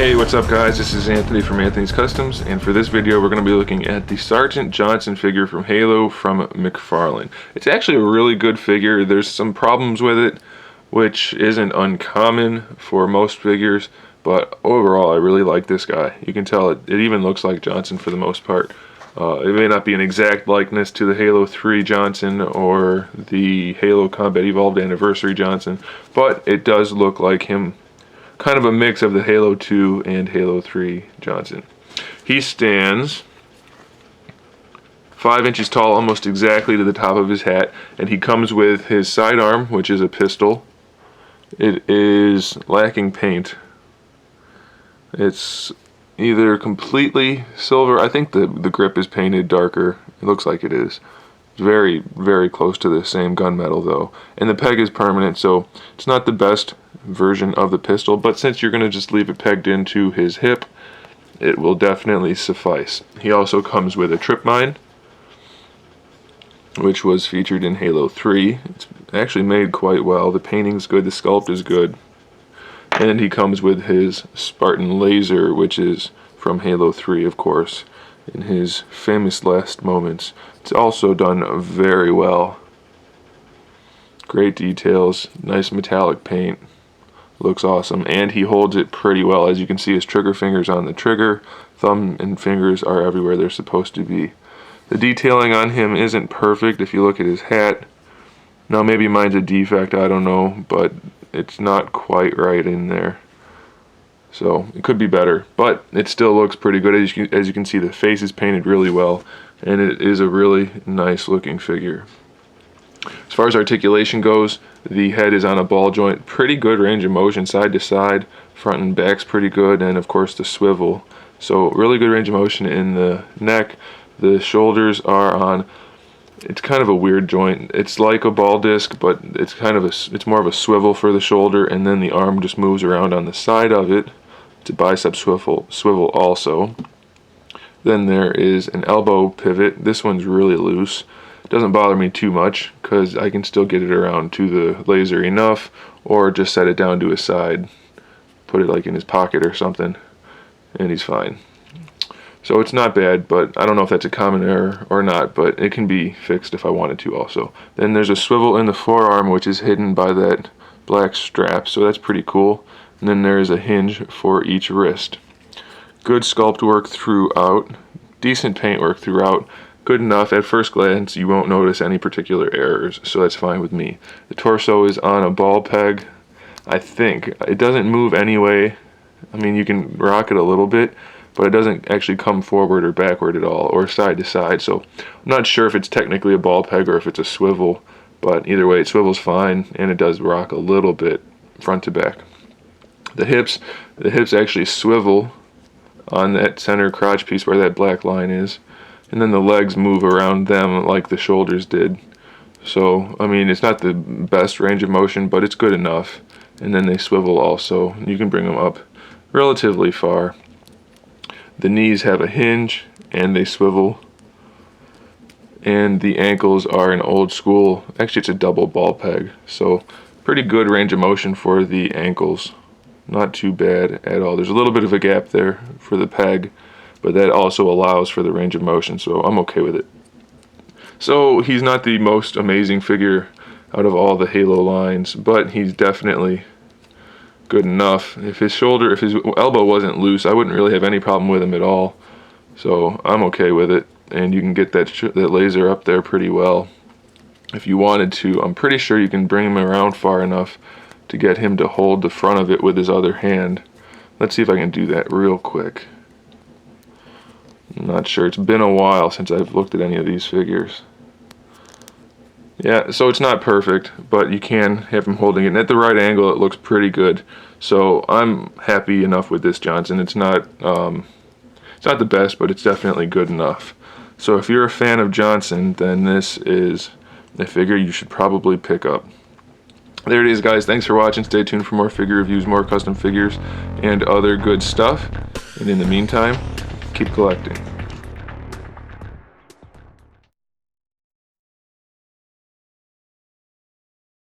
Hey, what's up guys? This is Anthony from Anthony's Customs, and for this video we're going to be looking at the Sergeant Johnson figure from Halo from McFarlane. It's actually a really good figure. There's some problems with it, which isn't uncommon for most figures, but overall I really like this guy. You can tell it even looks like Johnson for the most part. It may not be an exact likeness to the Halo 3 Johnson or the Halo Combat Evolved Anniversary Johnson, but it does look like him. Kind of a mix of the Halo 2 and Halo 3 Johnson. He stands 5 inches tall, almost exactly to the top of his hat, and he comes with his sidearm, which is a pistol. It is lacking paint. It's either completely silver. I think the grip is painted darker. It looks like it is. Very, very close to the same gunmetal though. And the peg is permanent, so it's not the best version of the pistol, but since you're going to just leave it pegged into his hip, it will definitely suffice. He also comes with a trip mine, which was featured in Halo 3. It's actually made quite well. The painting's good, the sculpt is good. And he comes with his Spartan laser, which is from Halo 3, of course, in his famous last moments. It's also done very well. Great details, nice metallic paint. Looks awesome, and he holds it pretty well. As you can see, his trigger finger's on the trigger, thumb and fingers are everywhere they're supposed to be. The detailing on him isn't perfect if you look at his hat. Now maybe mine's a defect, I don't know, but it's not quite right in there. So it could be better, but it still looks pretty good. As you can see, the face is painted really well, and it is a really nice looking figure. As far as articulation goes, the head is on a ball joint. Pretty good range of motion side to side. Front and back's pretty good, and of course the swivel. So really good range of motion in the neck. The shoulders are on, it's kind of a weird joint. It's like a ball disc, but it's more of a swivel for the shoulder, and then the arm just moves around on the side of it. It's a bicep swivel also. Then there is an elbow pivot. This one's really loose. Doesn't bother me too much because I can still get it around to the laser enough, or just set it down to his side, put it like in his pocket or something, and he's fine. So it's not bad, but I don't know if that's a common error or not, but it can be fixed if I wanted to also. Then there's a swivel in the forearm, which is hidden by that black strap, so that's pretty cool. And then there is a hinge for each wrist. Good sculpt work throughout, decent paint work throughout. Good enough. At first glance you won't notice any particular errors, so that's fine with me. The torso is on a ball peg. I think it doesn't move anyway. I mean, you can rock it a little bit, but it doesn't actually come forward or backward at all, or side to side. So I'm not sure if it's technically a ball peg or if it's a swivel, but either way it swivels fine, and it does rock a little bit front to back. The hips actually swivel on that center crotch piece where that black line is. And then the legs move around them like the shoulders did. So, I mean, it's not the best range of motion, but it's good enough. And then they swivel also. You can bring them up relatively far. The knees have a hinge, and they swivel. And the ankles are an old school, actually it's a double ball peg. So, pretty good range of motion for the ankles. Not too bad at all. There's a little bit of a gap there for the peg, but that also allows for the range of motion, so I'm okay with it. So he's not the most amazing figure out of all the Halo lines, but he's definitely good enough. If his elbow wasn't loose, I wouldn't really have any problem with him at all. So I'm okay with it, and you can get that laser up there pretty well if you wanted to. I'm pretty sure you can bring him around far enough to get him to hold the front of it with his other hand. Let's see if I can do that real quick. I'm not sure. It's been a while since I've looked at any of these figures. Yeah, so it's not perfect, but you can have him holding it. And at the right angle, it looks pretty good. So I'm happy enough with this Johnson. It's not the best, but it's definitely good enough. So if you're a fan of Johnson, then this is a figure you should probably pick up. There it is, guys. Thanks for watching. Stay tuned for more figure reviews, more custom figures, and other good stuff. And in the meantime, keep collecting.